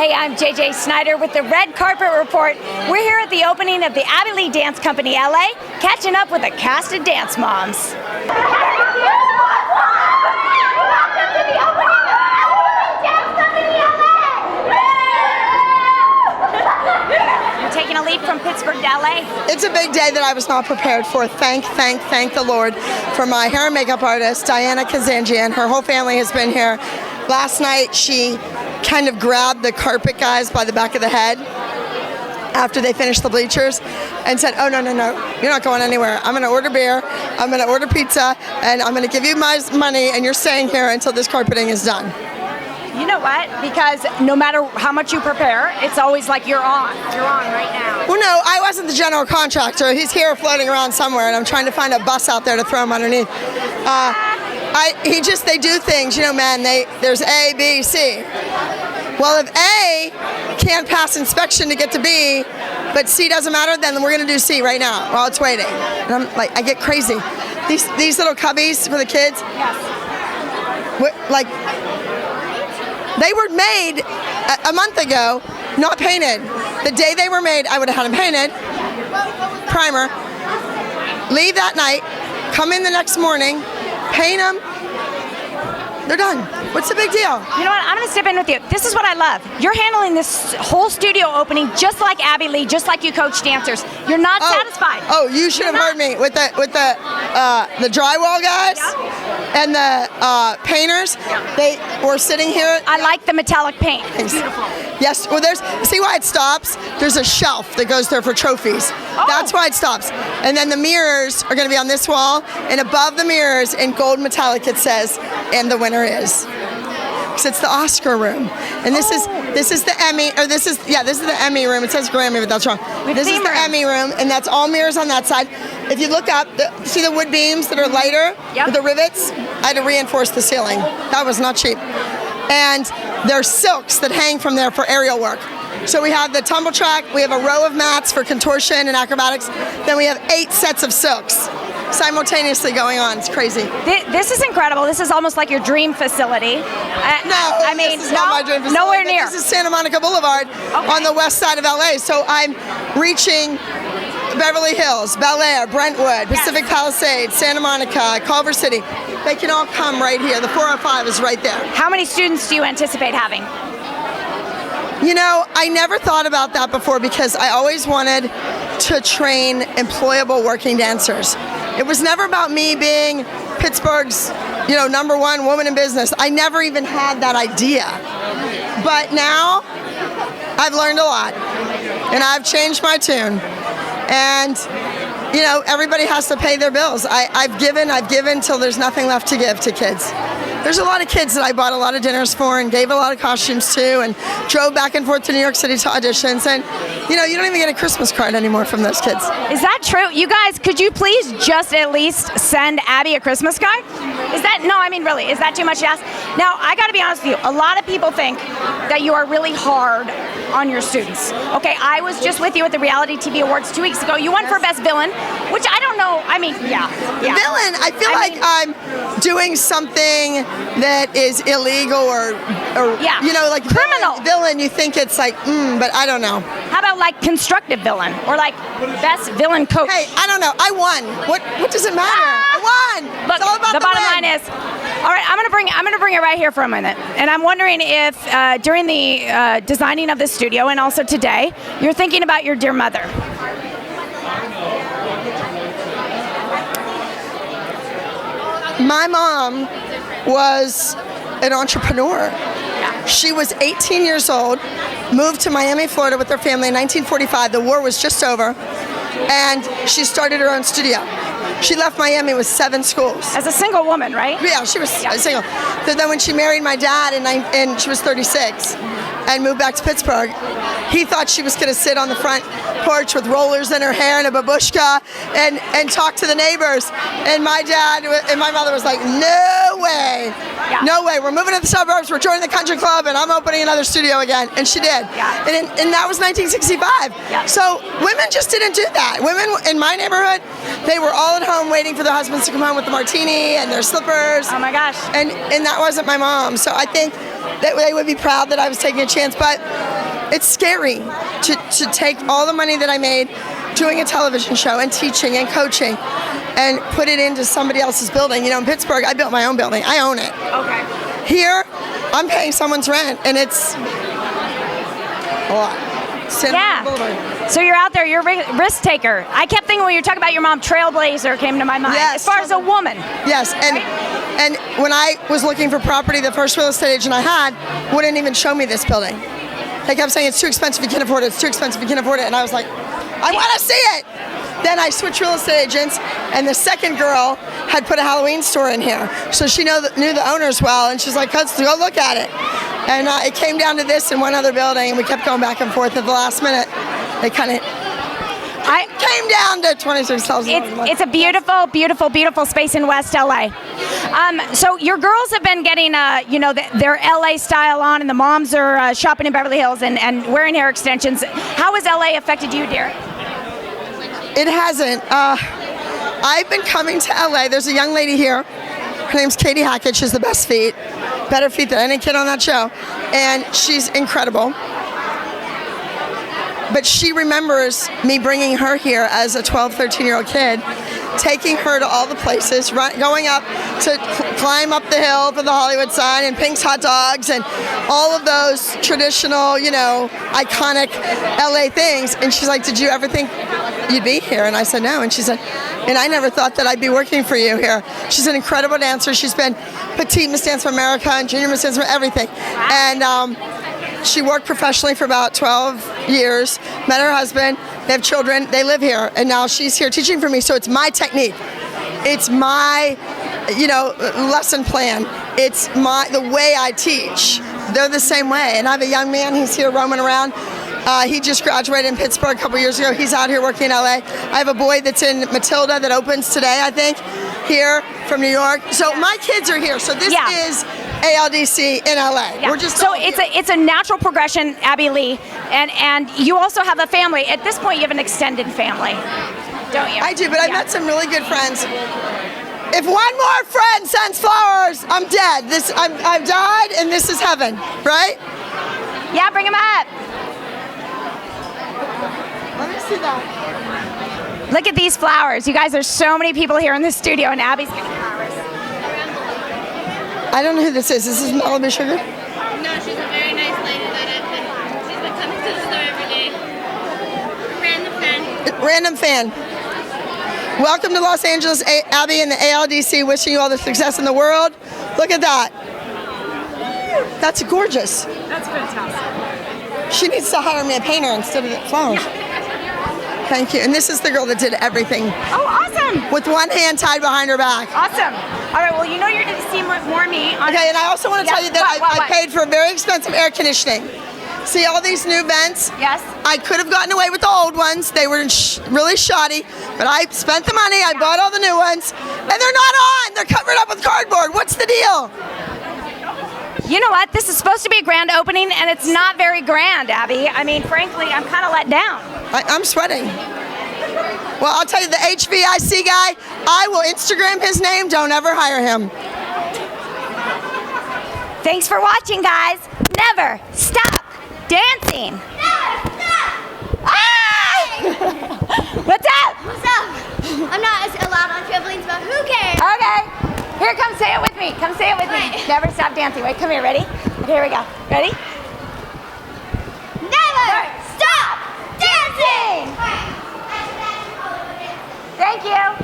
Hey, I'm JJ Snyder with the Red Carpet Report. We're here at the opening of the Abby Lee Dance Company LA, catching up with a cast of dance moms. You're taking a leap from Pittsburgh to LA? It's a big day that I was not prepared for. Thank the Lord for my hair and makeup artist, Diana Kazanjian. Her whole family has been here. Last night, she kind of grabbed the carpet guys by the back of the head after they finished the bleachers and said, oh, no, you're not going anywhere. I'm going to order beer, I'm going to order pizza, and I'm going to give you my money, and you're staying here until this carpeting is done. You know what? Because no matter how much you prepare, it's always like you're on. You're on right now. Well, no, I wasn't the general contractor. He's here floating around somewhere, and I'm trying to find a bus out there to throw him underneath. They do things, you know, man, there's A, B, C. Well, if A can't pass inspection to get to B, but C doesn't matter, then we're going to do C right now while it's waiting. And I'm like, I get crazy. These little cubbies for the kids, yes. Like, they were made a month ago, not painted. The day they were made, I would have had them painted, primer, leave that night, come in the next morning, paint them, they're done. What's the big deal? You know what? I'm going to step in with you. This is what I love. You're handling this whole studio opening just like Abby Lee, just like you coach dancers. You're not satisfied. Oh, you should have heard me with the drywall guys and the painters. They were sitting here. I like the metallic paint. It's beautiful. Yes. Well, see why it stops? There's a shelf that goes there for trophies. Oh. That's why it stops. And then the mirrors are going to be on this wall, and above the mirrors in gold metallic it says, "And the winner is." Because it's the Oscar room, and this is the Emmy, or this is the Emmy room. It says Grammy, but that's wrong. This is the Emmy room, and that's all mirrors on that side. If you look up, see the wood beams that are lighter with the rivets? I had to reinforce the ceiling. That was not cheap. And there's silks that hang from there for aerial work. So we have the tumble track, we have a row of mats for contortion and acrobatics, then we have 8 sets of silks simultaneously going on. It's crazy. This is incredible. This is almost like your dream facility. This is not my dream facility. Nowhere near. This is Santa Monica Boulevard on the west side of LA. So I'm reaching Beverly Hills, Bel Air, Brentwood, Pacific Palisades, Santa Monica, Culver City. They can all come right here. The 405 is right there. How many students do you anticipate having? You know, I never thought about that before because I always wanted to train employable working dancers. It was never about me being Pittsburgh's, #1 woman in business. I never even had that idea. But now, I've learned a lot, and I've changed my tune. And, everybody has to pay their bills. I've given till there's nothing left to give to kids. There's a lot of kids that I bought a lot of dinners for and gave a lot of costumes to and drove back and forth to New York City to auditions. And, you don't even get a Christmas card anymore from those kids. Is that true? You guys, could you please just at least send Abby a Christmas card? Really, is that too much to ask? Now, I got to be honest with you. A lot of people think that you are really hard on your students. Okay, I was just with you at the Reality TV Awards 2 weeks ago. You won for Best Villain, which I don't know. Villain, I feel like I'm doing something that is illegal or like criminal. Villain, you think it's like, but I don't know. How about like constructive villain or like best villain coach? Hey, I don't know. I won. What does it matter? I won. Look, it's all about the bottom win. line is, all right, I'm gonna bring it right here for a minute, and I'm wondering if during the designing of this studio and also today, you're thinking about your dear mother. My mom was an entrepreneur. She was 18 years old, moved to Miami, Florida with her family in 1945. The war was just over, and she started her own studio. She left Miami with 7 schools. As a single woman, right? Yeah, she was single. So then when she married my dad and she was 36 and moved back to Pittsburgh, he thought she was going to sit on the front porch with rollers in her hair and a babushka and talk to the neighbors. And my dad and my mother was like, no way. Yeah. No way. We're moving to the suburbs. We're joining the country club, and I'm opening another studio again. And she did. Yeah. And that was 1965. Yeah. So women just didn't do that. Women in my neighborhood, they were all at home waiting for their husbands to come home with the martini and their slippers. Oh my gosh. And that wasn't my mom. So I think that they would be proud that I was taking a chance. But it's scary to take all the money that I made doing a television show and teaching and coaching and put it into somebody else's building. In Pittsburgh, I built my own building. I own it. Okay. Here, I'm paying someone's rent, and it's a lot. Yeah. So you're out there, you're a risk taker. I kept thinking when you were talking about your mom, trailblazer came to my mind. Yes. As far as a woman. Yes, and when I was looking for property, the first real estate agent I had wouldn't even show me this building. They kept saying, it's too expensive, you can't afford it, it's too expensive, you can't afford it. And I was like, I want to see it. Then I switched real estate agents, and the second girl had put a Halloween store in here. So she knew the owners well, and she's like, let's go look at it. And it came down to this and one other building, and we kept going back and forth. At the last minute, they kind of came down to $26,000. It's a beautiful, beautiful, beautiful space in West LA. So your girls have been getting, their LA style on, and the moms are shopping in Beverly Hills and wearing hair extensions. How has LA affected you, dear? It hasn't. I've been coming to LA. There's a young lady here. Her name's Katie Hackett. She's the best feet. Better feet than any kid on that show. And she's incredible. But she remembers me bringing her here as a 12, 13-year-old kid, taking her to all the places, going up to climb up the hill for the Hollywood sign and Pink's Hot Dogs and all of those traditional, iconic LA things. And she's like, did you ever think you'd be here? And I said, no. And she said, and I never thought that I'd be working for you here. She's an incredible dancer. She's been Petite Miss Dance for America and Junior Miss Dance for everything. And she worked professionally for about 12 years, met her husband, they have children, they live here, and now she's here teaching for me. So it's my technique. It's my, lesson plan. It's the way I teach. They're the same way. And I have a young man, he's here roaming around. He just graduated in Pittsburgh a couple years ago. He's out here working in LA. I have a boy that's in Matilda that opens today, I think, here from New York. So my kids are here. So this is ALDC in LA. Yeah. We're just so it's a natural progression, Abby Lee, and you also have a family. At this point, you have an extended family, don't you? I do, but I've met some really good friends. If one more friend sends flowers, I'm dead. I've died, and this is heaven, right? Yeah, bring them up. Let me see that. Look at these flowers. You guys, there's so many people here in the studio, and Abby's getting flowers. I don't know who this is. Is this Malibu Sugar? No, she's a very nice lady that she's been coming to the store every day. Random fan. Random fan. Welcome to Los Angeles, Abby and the ALDC, wishing you all the success in the world. Look at that. That's gorgeous. That's fantastic. She needs to hire me a painter instead of the flowers. Thank you. And this is the girl that did everything. Oh, awesome. With one hand tied behind her back. Awesome. All right, well, you're going to see more of me. Okay, and I also want to tell you that I paid for very expensive air conditioning. See all these new vents? Yes. I could have gotten away with the old ones. They were really shoddy, but I spent the money. I bought all the new ones, and they're not on. They're covered up with cardboard. What's the deal? You know what? This is supposed to be a grand opening, and it's not very grand, Abby. I mean, frankly, I'm kind of let down. I'm sweating. Well, I'll tell you, the HVIC guy, I will Instagram his name. Don't ever hire him. Thanks for watching, guys. Never stop dancing. Ah! What's up? What's up? I'm not as allowed on trampolines, but who cares? Okay. Here, come say it with me. Come say it with me. Never stop dancing. Wait, come here. Ready? Okay, here we go. Ready? Never stop dancing! Thank you.